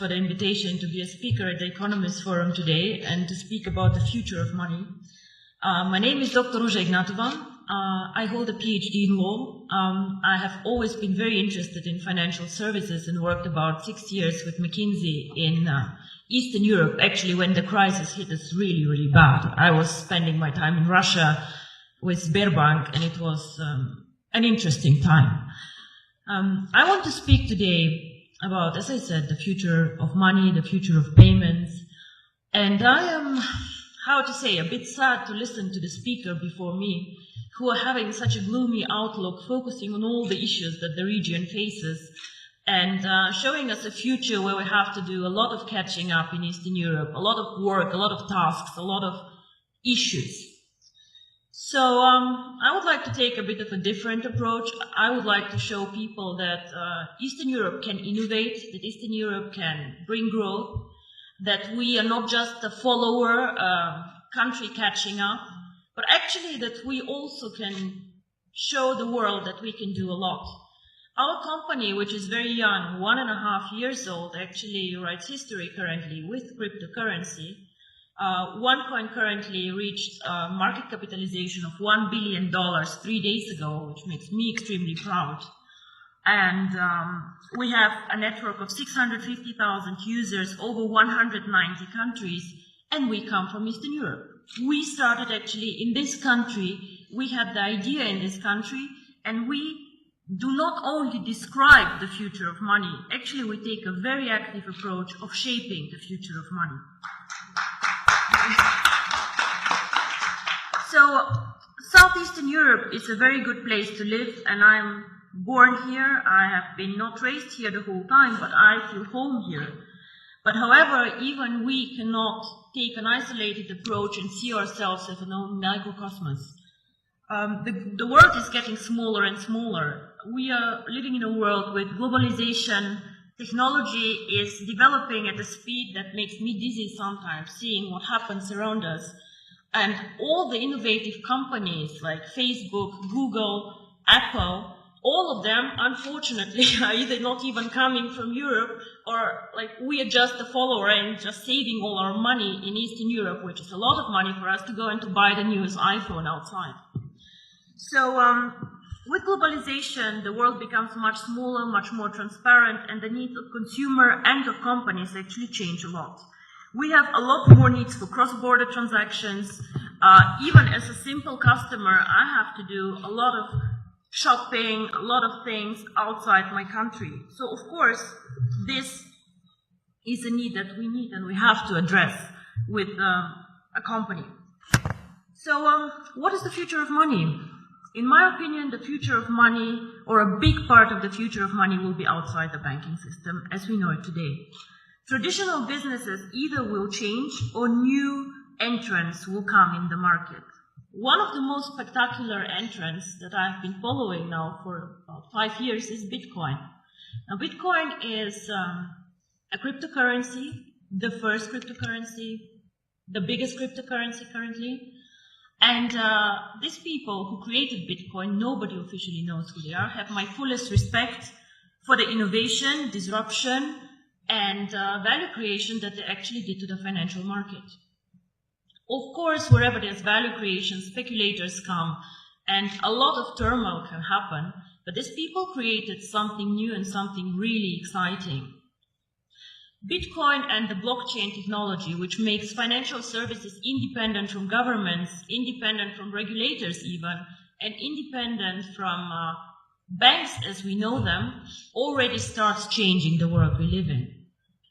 for the invitation to be a speaker at the Economist Forum today and to speak about the future of money. My name is Dr. Ruža Ignatova. I hold a PhD in law. I have always been very interested in financial services and worked about 6 years with McKinsey in Eastern Europe, actually when the crisis hit us really, really bad. I was spending my time in Russia with Sberbank, and it was an interesting time. I want to speak today about, as I said, the future of money, the future of payments, and I am, how to say, a bit sad to listen to the speaker before me, who are having such a gloomy outlook, focusing on all the issues that the region faces, and showing us a future where we have to do a lot of catching up in Eastern Europe, a lot of work, a lot of tasks, a lot of issues. So I would like to take a bit of a different approach. I would like to show people that Eastern Europe can innovate, that Eastern Europe can bring growth, that we are not just a follower country catching up, but actually that we also can show the world that we can do a lot. Our company, which is very young, 1.5 years old, actually writes history currently with cryptocurrency. Onecoin currently reached a market capitalization of $1 billion 3 days ago, which makes me extremely proud. And we have a network of 650,000 users, over 190 countries, and we come from Eastern Europe. We started actually in this country, we had the idea in this country, and we do not only describe the future of money, actually we take a very active approach of shaping the future of money. So, Southeastern Europe is a very good place to live, and I'm born here. I have been not raised here the whole time, but I feel home here. But however, even we cannot take an isolated approach and see ourselves as an own microcosmos. The world is getting smaller and smaller. We are living in a world with globalization. Technology is developing at a speed that makes me dizzy sometimes, seeing what happens around us. And all the innovative companies like Facebook, Google, Apple, all of them, unfortunately, are either not even coming from Europe, or like we are just a follower and just saving all our money in Eastern Europe, which is a lot of money for us to go and to buy the newest iPhone outside. So with globalization, the world becomes much smaller, much more transparent, and the needs of consumer and of companies actually change a lot. We have a lot more needs for cross-border transactions. Even as a simple customer, I have to do a lot of shopping, a lot of things outside my country. So, of course, this is a need that we need and we have to address with a company. So, what is the future of money? In my opinion, the future of money, or a big part of the future of money, will be outside the banking system as we know it today. Traditional businesses either will change or new entrants will come in the market. One of the most spectacular entrants that I've been following now for about 5 years is Bitcoin. Now, Bitcoin is a cryptocurrency, the first cryptocurrency, the biggest cryptocurrency currently. And these people who created Bitcoin, nobody officially knows who they are, have my fullest respect for the innovation, disruption, and value creation that they actually did to the financial market. Of course, wherever there's value creation, speculators come, and a lot of turmoil can happen, but these people created something new and something really exciting. Bitcoin and the blockchain technology, which makes financial services independent from governments, independent from regulators even, and independent from banks as we know them, already starts changing the world we live in.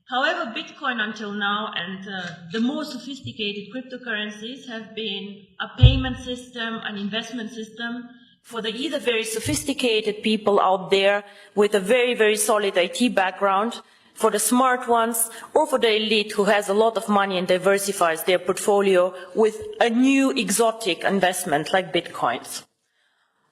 However, Bitcoin until now and the more sophisticated cryptocurrencies have been a payment system, an investment system for the either very sophisticated people out there with a very, very solid IT background, for the smart ones, or for the elite who has a lot of money and diversifies their portfolio with a new exotic investment like Bitcoins.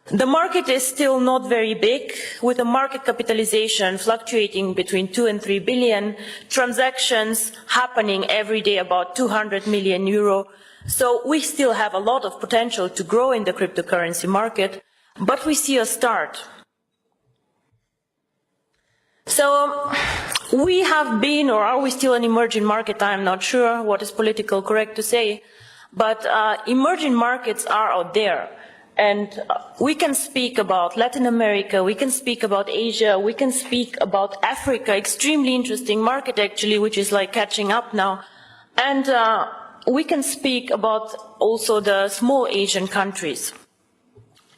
The market is still not very big, with a market capitalization fluctuating between 2 and 3 billion, transactions happening every day about 200 million euro. So we still have a lot of potential to grow in the cryptocurrency market, but we see a start. So We have been, or are we still an emerging market? I'm not sure what is politically correct to say, but emerging markets are out there. And we can speak about Latin America, we can speak about Asia, we can speak about Africa, extremely interesting market actually, which is like catching up now. And we can speak about also the small Asian countries.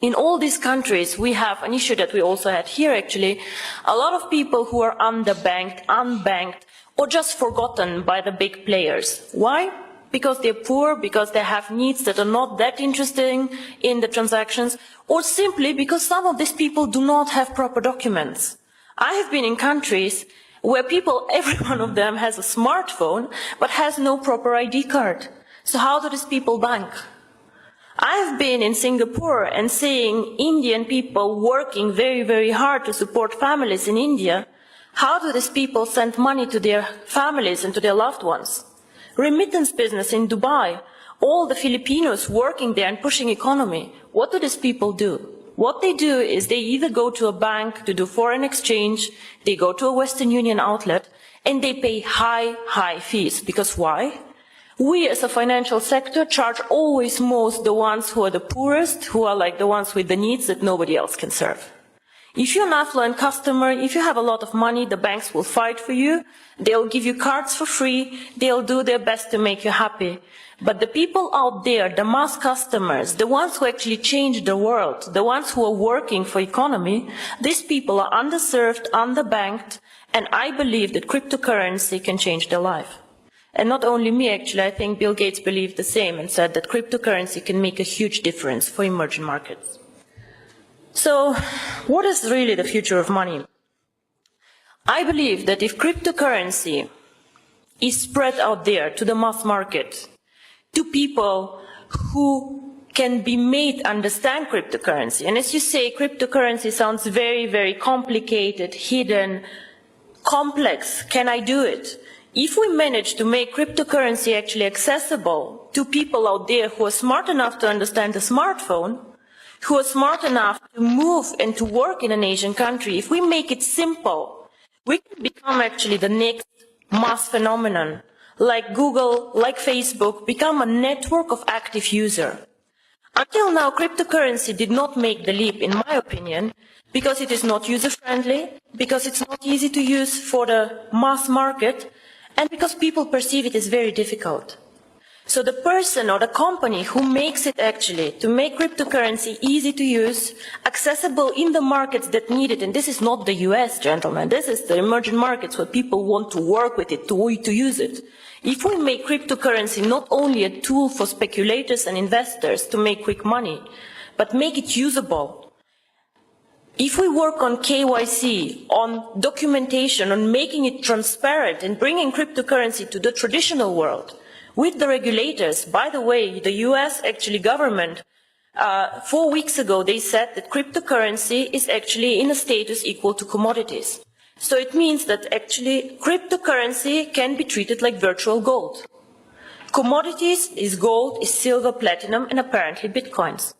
In all these countries, we have an issue that we also had here actually, a lot of people who are underbanked, unbanked, or just forgotten by the big players. Why? Because they're poor, because they have needs that are not that interesting in the transactions, or simply because some of these people do not have proper documents. I have been in countries where people, every one of them has a smartphone, but has no proper ID card. So how do these people bank? I have been in Singapore and seeing Indian people working very, very hard to support families in India. How do these people send money to their families and to their loved ones? Remittance business in Dubai, all the Filipinos working there and pushing economy. What do these people do? What they do is they either go to a bank to do foreign exchange, they go to a Western Union outlet, and they pay high fees. Because why? We as a financial sector charge always most the ones who are the poorest, who are like the ones with the needs that nobody else can serve. If you're an affluent customer, if you have a lot of money, the banks will fight for you. They'll give you cards for free. They'll do their best to make you happy. But the people out there, the mass customers, the ones who actually change the world, the ones who are working for economy, these people are underserved, underbanked, and I believe that cryptocurrency can change their life. And not only me, actually, I think Bill Gates believed the same and said that cryptocurrency can make a huge difference for emerging markets. So, what is really the future of money? I believe that if cryptocurrency is spread out there to the mass market, to people who can be made understand cryptocurrency, and as you say, cryptocurrency sounds very, very complicated, hidden, complex. Can I do it? If we manage to make cryptocurrency actually accessible to people out there who are smart enough to understand the smartphone, who are smart enough to move and to work in an Asian country, if we make it simple, we can become actually the next mass phenomenon, like Google, like Facebook, become a network of active users. Until now, cryptocurrency did not make the leap, in my opinion, because it is not user-friendly, because it's not easy to use for the mass market, and because people perceive it as very difficult. So the person or the company who makes it actually to make cryptocurrency easy to use, accessible in the markets that need it, and this is not the US, gentlemen, this is the emerging markets where people want to work with it, to use it. If we make cryptocurrency not only a tool for speculators and investors to make quick money, but make it usable, if we work on KYC, on documentation, on making it transparent and bringing cryptocurrency to the traditional world, with the regulators, by the way, the US actually government, 4 weeks ago they said that cryptocurrency is actually in a status equal to commodities. So it means that actually cryptocurrency can be treated like virtual gold. Commodities is gold, is silver, platinum, and apparently bitcoins.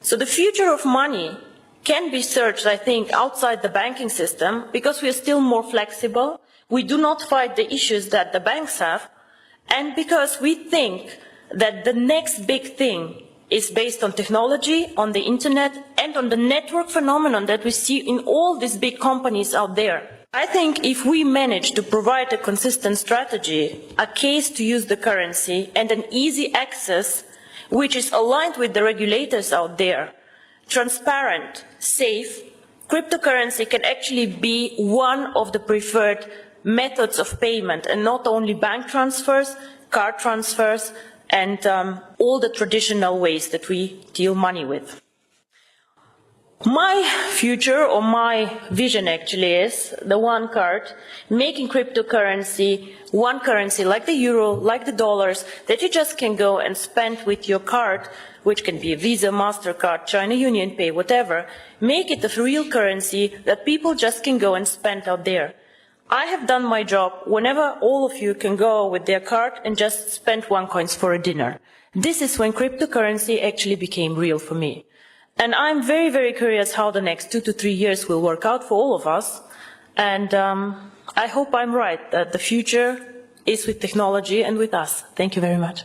So the future of money can be searched, I think, outside the banking system because we are still more flexible. We do not fight the issues that the banks have, and because we think that the next big thing is based on technology, on the internet, and on the network phenomenon that we see in all these big companies out there. I think if we manage to provide a consistent strategy, a case to use the currency, and an easy access, which is aligned with the regulators out there, transparent, safe, cryptocurrency can actually be one of the preferred methods of payment, and not only bank transfers, card transfers, and all the traditional ways that we deal money with. My future, or my vision actually, is the one card, making cryptocurrency one currency like the euro, like the dollars, that you just can go and spend with your card, which can be a Visa, MasterCard, China Union Pay, whatever. Make it a real currency that people just can go and spend out there. I have done my job whenever all of you can go with their card and just spend Onecoins for a dinner. This is when cryptocurrency actually became real for me. And I'm very, very curious how the next 2 to 3 years will work out for all of us. And I hope I'm right, that the future is with technology and with us. Thank you very much.